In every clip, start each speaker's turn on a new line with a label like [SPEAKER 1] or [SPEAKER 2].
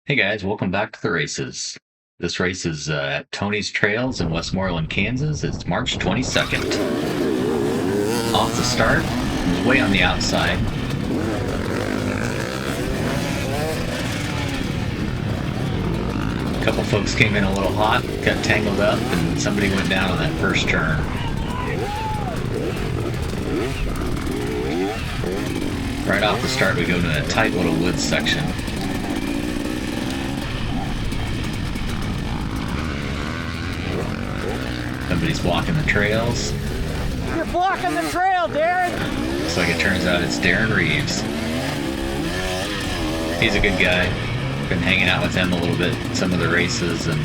[SPEAKER 1] Hey guys, welcome back to the races. This race is at Tony's Trails in Westmoreland, Kansas. It's March 22nd. Off the start, it was way on the outside. A couple folks came in a little hot, got tangled up, and somebody went down on that first turn. Right off the start, we go to a tight little woods section. Somebody's blocking the trails.
[SPEAKER 2] You're blocking the trail, Darren!
[SPEAKER 1] Looks like it turns out it's Darren Reeves. He's a good guy. Been hanging out with him a little bit in some of the races, and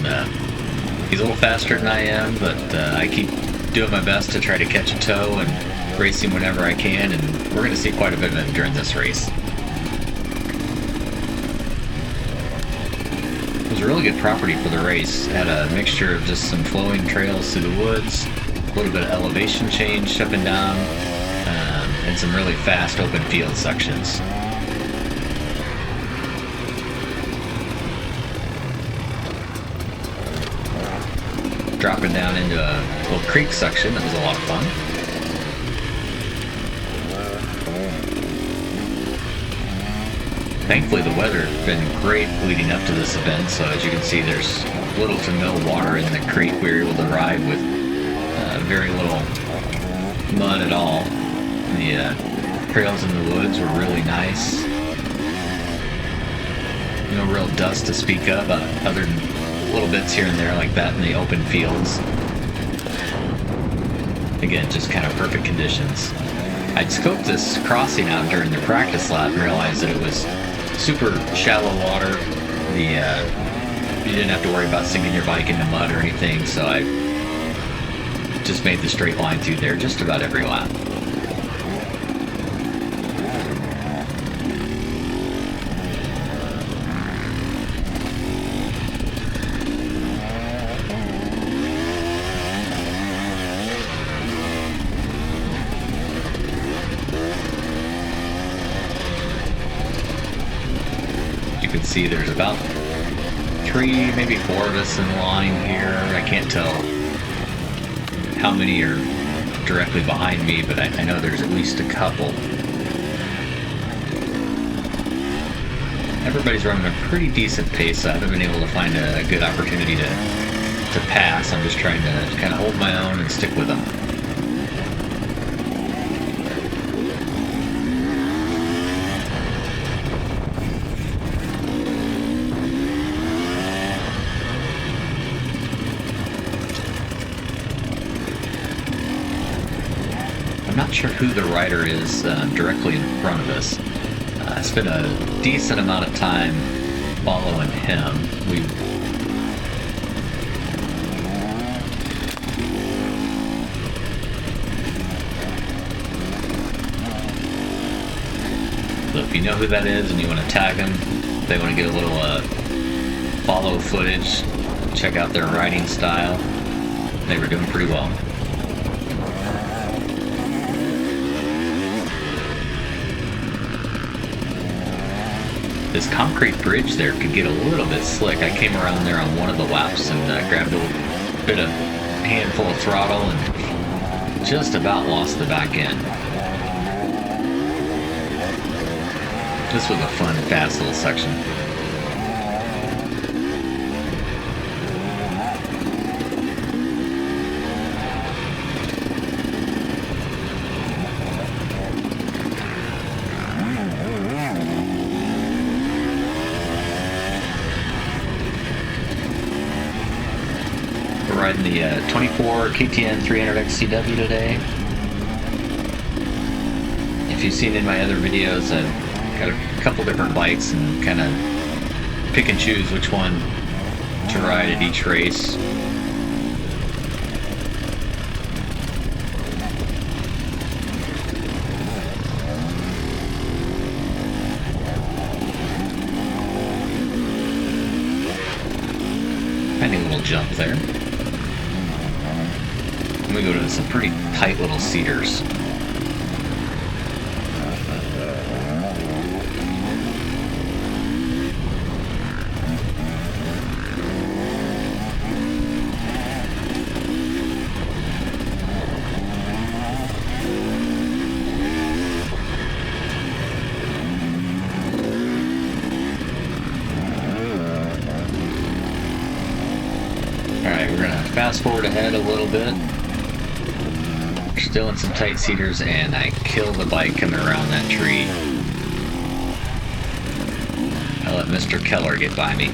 [SPEAKER 1] he's a little faster than I am, but I keep doing my best to try to catch a toe and race him whenever I can, and we're going to see quite a bit of him during this race. It was a really good property for the race. It had a mixture of just some flowing trails through the woods, a little bit of elevation change up and down, and some really fast open field sections. Dropping down into a little creek section that was a lot of fun. Thankfully, the weather has been great leading up to this event, so as you can see, there's little to no water in the creek. We were able to ride with very little mud at all. The trails in the woods were really nice. No real dust to speak of, other than little bits here and there like that in the open fields. Again, just kind of perfect conditions. I'd scoped this crossing out during the practice lap and realized that it was super shallow water. You didn't have to worry about sinking your bike into mud or anything, so I just made the straight line through there just about every lap. You can see there's about 3, maybe 4 of us in line here. I can't tell how many are directly behind me, but I know there's at least a couple. Everybody's running a pretty decent pace, so I haven't been able to find a good opportunity to pass. I'm just trying to kind of hold my own and stick with them. I'm not sure who the rider is directly in front of us. I spent a decent amount of time following him. So if you know who that is and you want to tag them, if they want to get a little follow footage, check out their riding style. They were doing pretty well. This concrete bridge there could get a little bit slick. I came around there on one of the laps and grabbed a bit of handful of throttle and just about lost the back end. This was a fun, fast little section. We're riding the 24 KTN 300XCW today. If you've seen in my other videos, I've got a couple different bikes and kind of pick and choose which one to ride at each race. Tiny little jump there. And we go to some pretty tight little cedars. fast forward ahead a little bit. Still in some tight cedars, and I kill the bike coming around that tree. I let Mr. Keller get by me.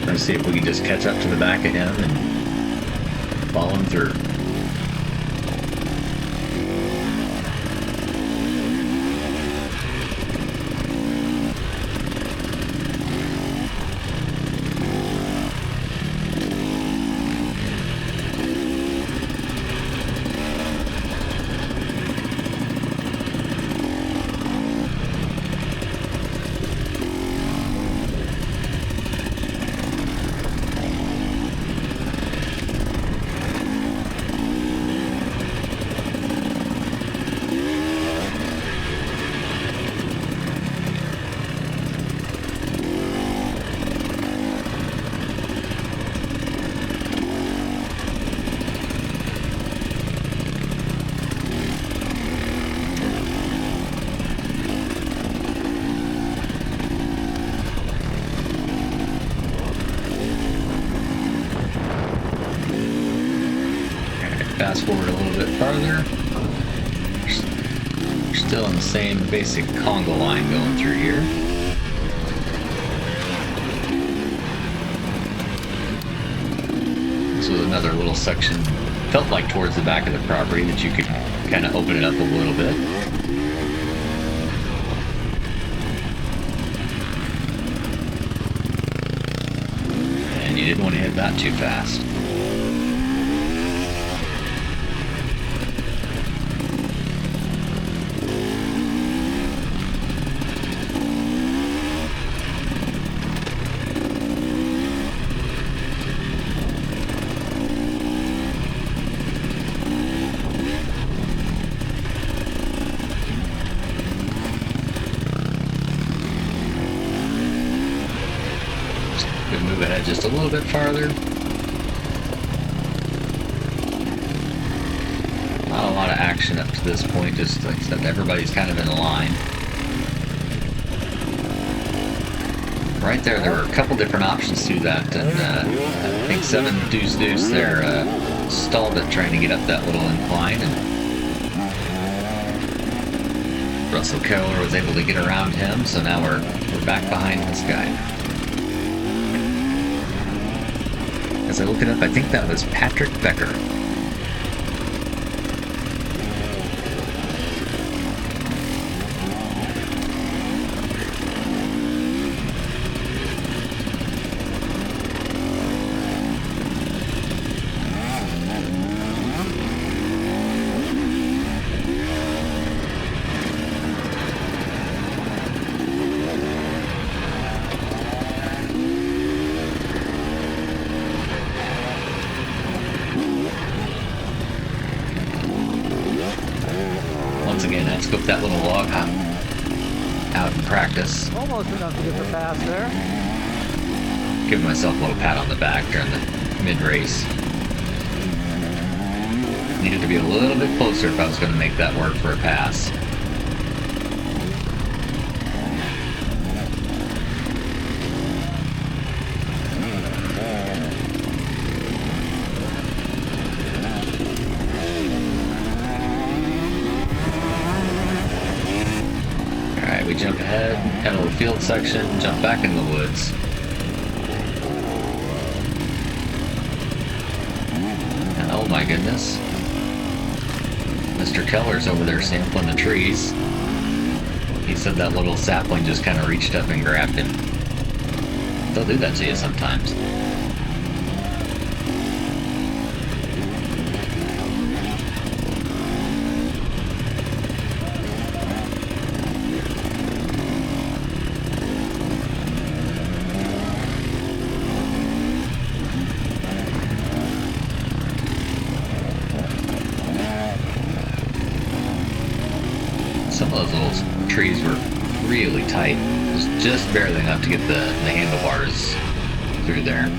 [SPEAKER 1] Let's see if we can just catch up to the back of him and follow him through. Fast forward a little bit farther. We're still in the same basic conga line going through here. This was another little section, felt like towards the back of the property, that you could kind of open it up a little bit. And you didn't want to hit that too fast. Move ahead just a little bit farther. Not a lot of action up to this point, just like I said, everybody's kind of in line. Right there were a couple different options to that, and I think 7 Deuce Deuce there stalled it trying to get up that little incline, and Russell Keller was able to get around him, so now we're back behind this guy. As I look it up, I think that was Patrick Becker. Once again, I scoped that little log out in practice.
[SPEAKER 2] Almost enough to get the pass there.
[SPEAKER 1] Giving myself a little pat on the back during the mid-race. Needed to be a little bit closer if I was going to make that work for a pass. We jump ahead, head over the field section, jump back in the woods. And oh my goodness, Mr. Keller's over there sampling the trees. He said that little sapling just kind of reached up and grabbed him. They'll do that to you sometimes. those little trees were really tight. It was just barely enough to get the handlebars through there.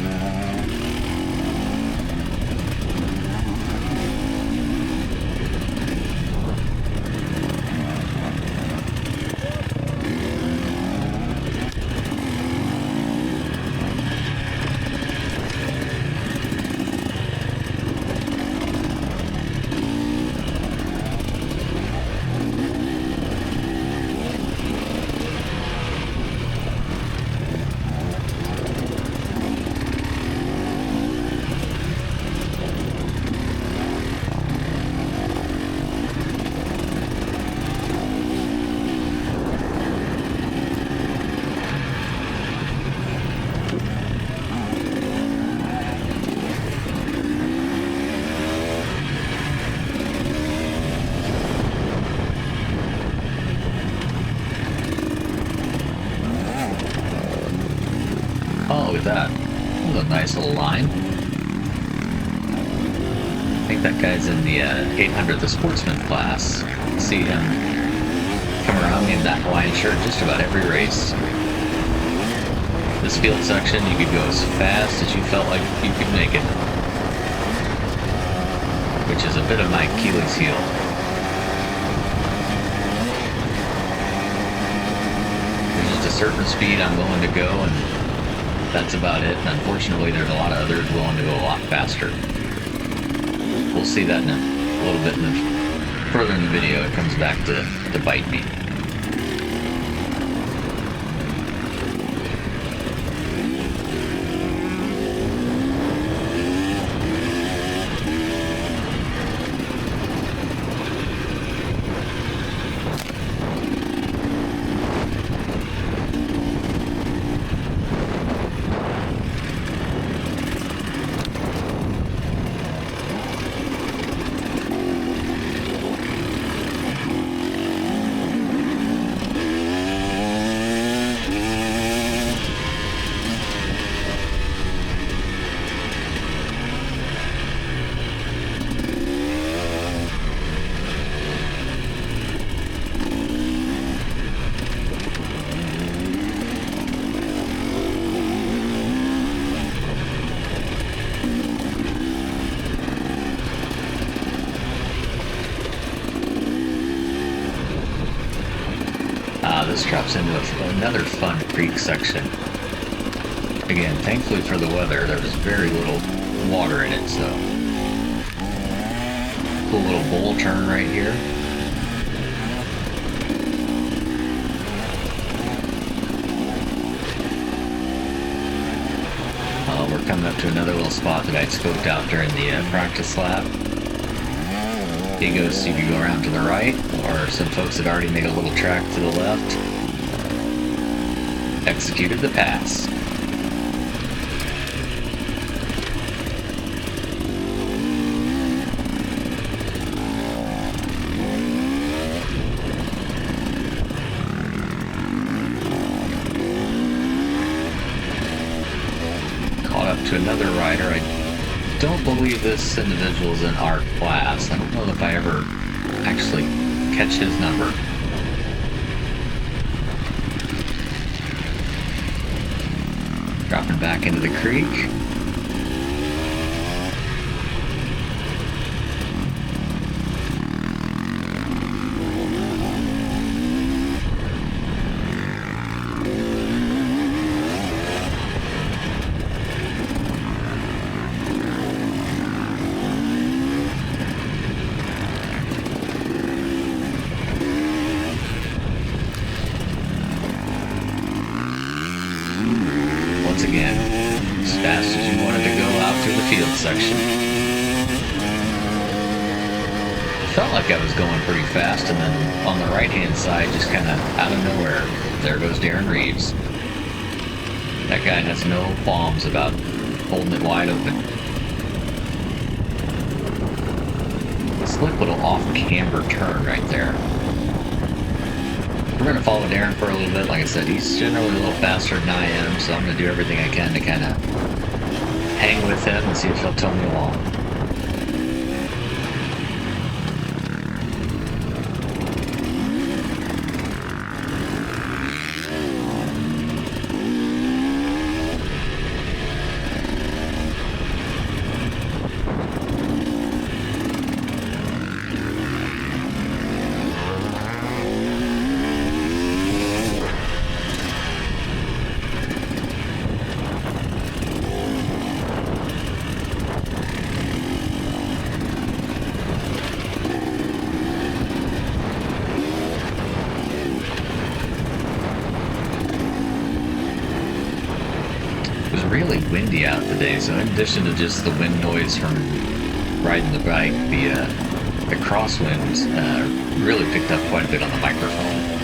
[SPEAKER 1] Oh, look at that. That was a nice little line. I think that guy's in the 800, the sportsman class. See him come around in that Hawaiian shirt just about every race. This field section, you could go as fast as you felt like you could make it, which is a bit of my Achilles heel. There's just a certain speed I'm willing to go, and that's about it. And unfortunately, there's a lot of others willing to go a lot faster. We'll see that in a little bit further in the video. It comes back to bite me. This drops into another fun creek section. Again, thankfully for the weather, there was very little water in it, so cool little bowl turn right here. We're coming up to another little spot that I'd scoped out during the practice lap. You could go around to the right, or some folks had already made a little track to the left. Executed the pass. Caught up to another rider. I don't believe this individual's in our class. I don't know if I ever actually catch his number. Dropping back into the creek. Once again, as fast as you wanted to go out through the field section. Felt like I was going pretty fast, and then on the right-hand side, just kind of out of nowhere, there goes Darren Reeves. That guy has no qualms about holding it wide open. Slick little off-camber turn right there. We're going to follow Darren for a little bit. Like I said, he's generally a little faster than I am, so I'm going to do everything I can to kind of hang with him and see if he'll tow me along. windy out today, so in addition to just the wind noise from riding the bike, the crosswinds really picked up quite a bit on the microphone.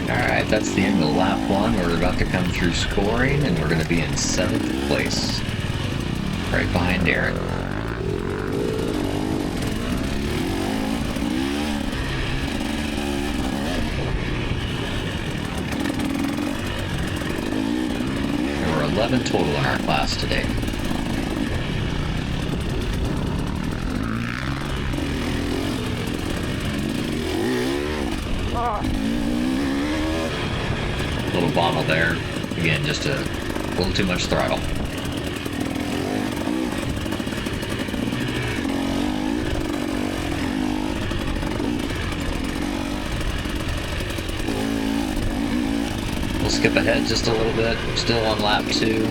[SPEAKER 1] Alright, that's the end of lap 1. We're about to come through scoring, and we're going to be in 7th place. Right behind Aaron. There were 11 total in our class today. Little bottle there. Again, just a little too much throttle. We'll skip ahead just a little bit. Still on lap 2.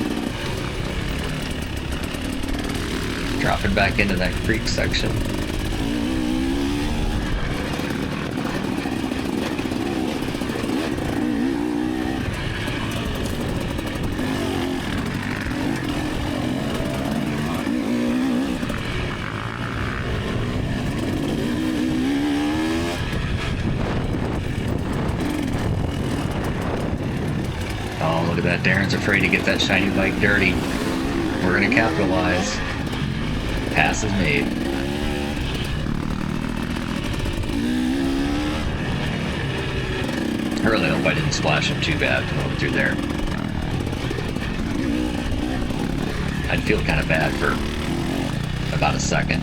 [SPEAKER 1] Dropping back into that creek section. Oh, look at that. Darren's afraid to get that shiny bike dirty. We're going to capitalize. Pass is made. I really hope I didn't splash him too bad going through there. I'd feel kind of bad for about a second.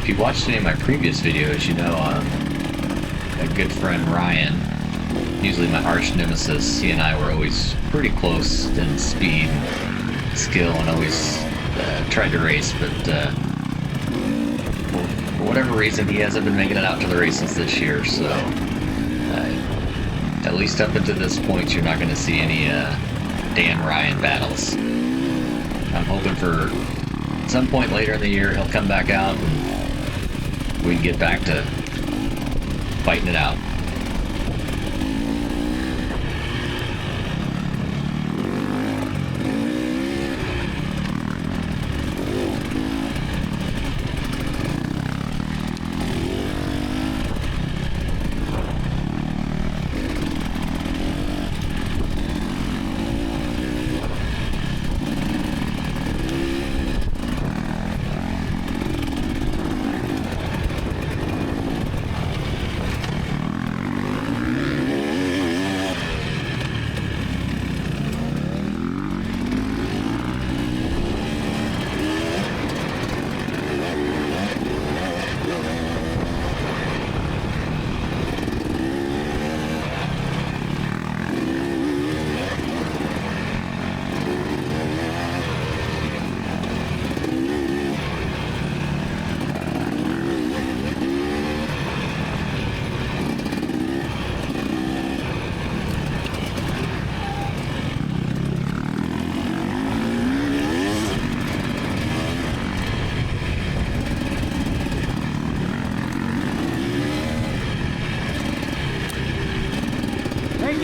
[SPEAKER 1] If you watched any of my previous videos, you know a good friend Ryan, usually my arch nemesis, he and I were always pretty close in speed and skill, and always tried to race, but for whatever reason he hasn't been making it out to the races this year, so at least up until this point you're not going to see any Dan Ryan battles. I'm hoping for some point later in the year he'll come back out and we can get back to fighting it out.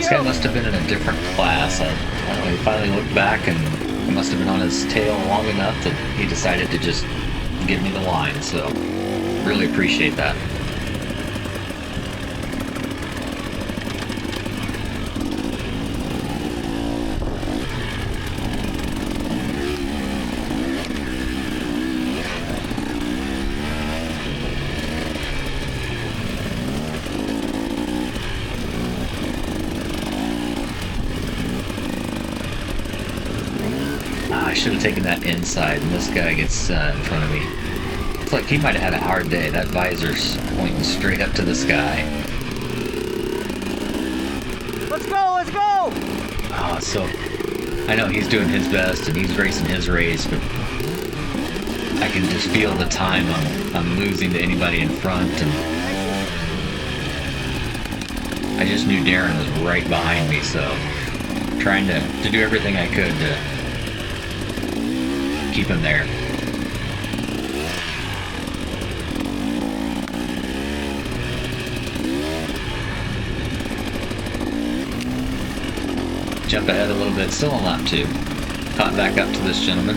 [SPEAKER 1] This guy must have been in a different class. I don't know, he finally looked back and I must have been on his tail long enough that he decided to just give me the line, so really appreciate that. I should have taken that inside, and this guy gets in front of me. It's like he might have had a hard day. That visor's pointing straight up to the sky.
[SPEAKER 2] Let's go, let's go!
[SPEAKER 1] Oh, so I know he's doing his best and he's racing his race, but I can just feel the time I'm losing to anybody in front, and I just knew Darren was right behind me, so trying to do everything I could to keep him there. Jump ahead a little bit, still on lap 2. Caught back up to this gentleman.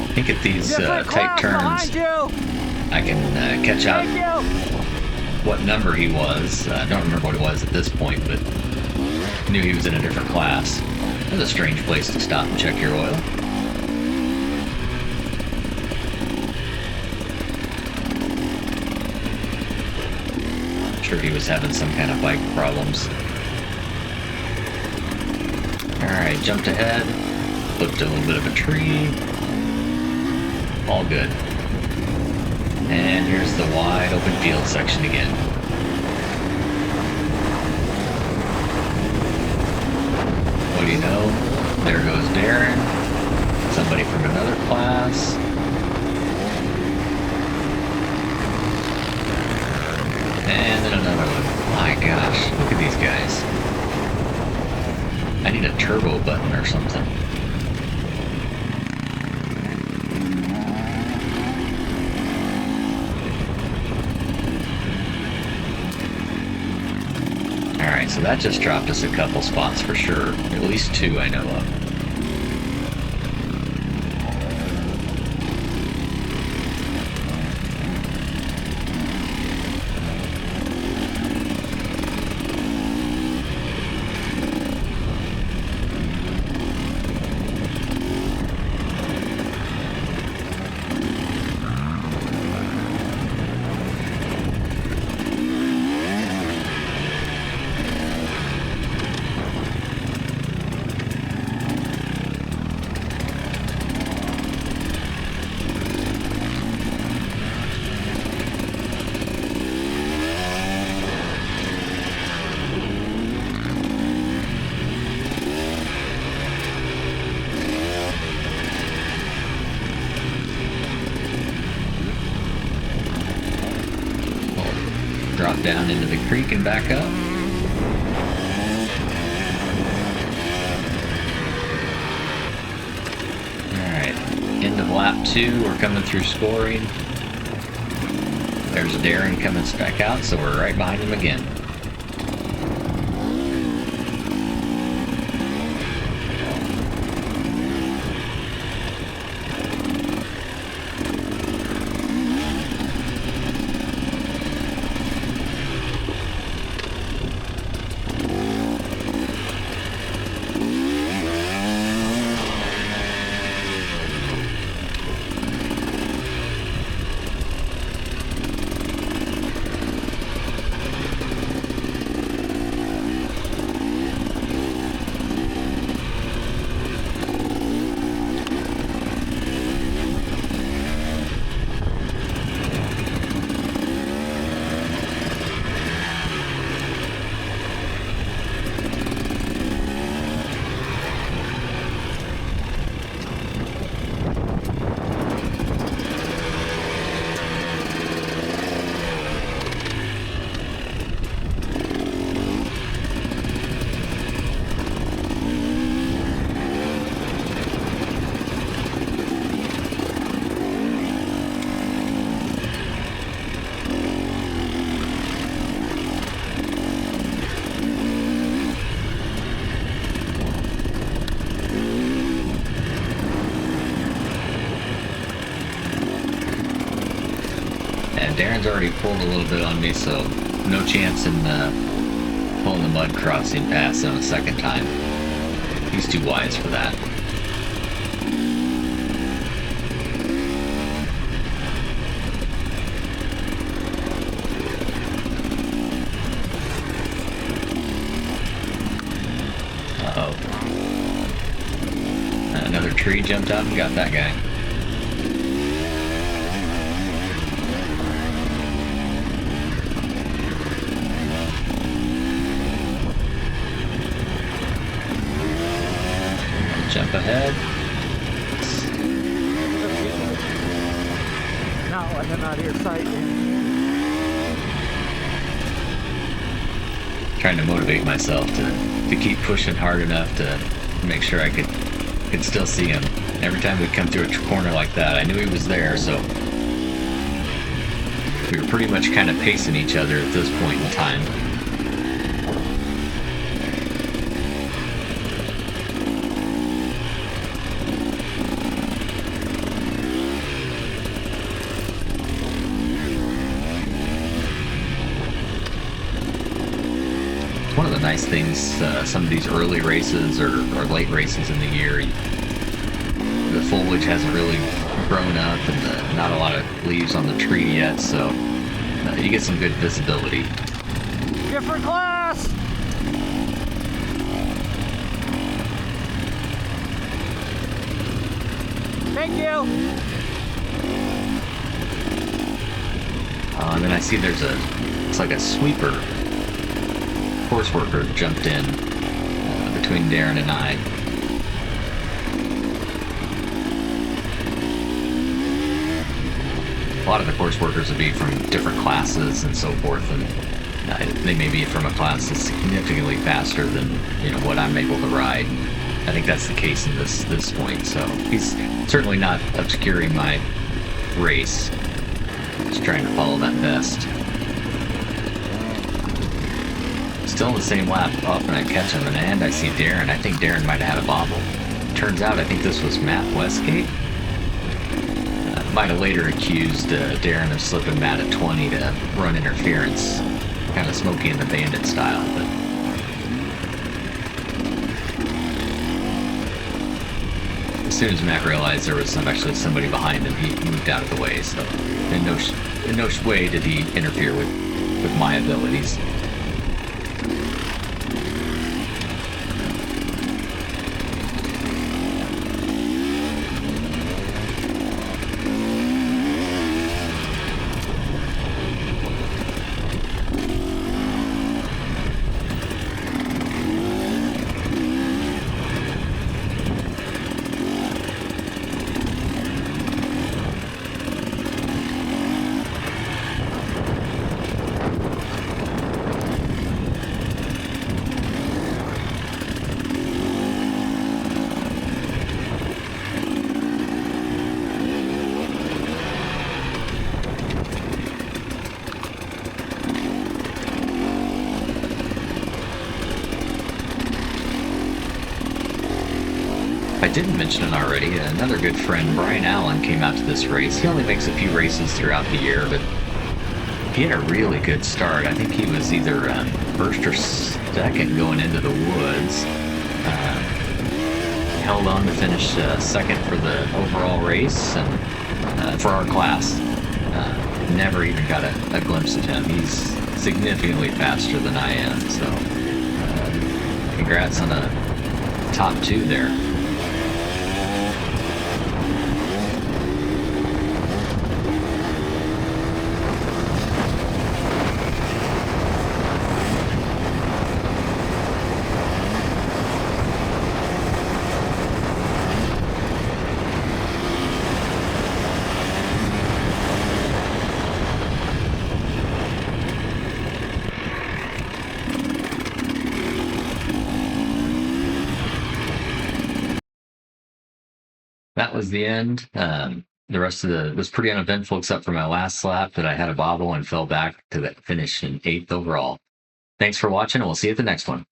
[SPEAKER 1] I think at these tight turns, I can catch out what number he was. I don't remember what it was at this point, but knew he was in a different class. That's a strange place to stop and check your oil. I'm sure he was having some kind of bike problems. Alright, jumped ahead, flipped a little bit of a tree. All good. And here's the wide open field section again. What do you know? There goes Darren. Somebody from another class. And then another one. My gosh, look at these guys. I need a turbo button or something. Alright, so that just dropped us a couple spots for sure. At least 2 I know of. Drop down into the creek and back up. Alright, end of lap 2, we're coming through scoring. There's Darren coming back out, so we're right behind him again. Yeah, Darren's already pulled a little bit on me, so no chance in pulling the mud crossing pass on a second time. He's too wise for that. Uh-oh. Another tree jumped out and got that guy. Jump ahead.
[SPEAKER 2] Not when they're not here sighting.
[SPEAKER 1] Trying to motivate myself to keep pushing hard enough to make sure I could still see him. Every time we'd come through a corner like that, I knew he was there, so we were pretty much kind of pacing each other at this point in time. One of the nice things, some of these early races or late races in the year, the foliage hasn't really grown up and not a lot of leaves on the tree yet, so you get some good visibility.
[SPEAKER 2] Different class! Thank you!
[SPEAKER 1] And then I see it's like a sweeper course worker jumped in between Darren and I. A lot of the course workers would be from different classes and so forth, and they may be from a class that's significantly faster than what I'm able to ride. I think that's the case in this point. So he's certainly not obscuring my race. Just trying to follow that best. Still in the same lap up, and I catch him, and I see Darren. I think Darren might have had a bobble. Turns out, I think this was Matt Westgate. Might have later accused Darren of slipping Matt at 20 to run interference, kind of Smokey and the Bandit style. But as soon as Matt realized there was actually somebody behind him, he moved out of the way. So in no way did he interfere with my abilities. I didn't mention it already, another good friend, Brian Allen, came out to this race. He only makes a few races throughout the year, but he had a really good start. I think he was either first or second going into the woods. Held on to finish second for the overall race and for our class. Never even got a glimpse of him. He's significantly faster than I am, so congrats on a top 2 there. That was the end. The rest of it was pretty uneventful except for my last lap that I had a bobble and fell back to that finish in 8th overall. Thanks for watching, and we'll see you at the next one.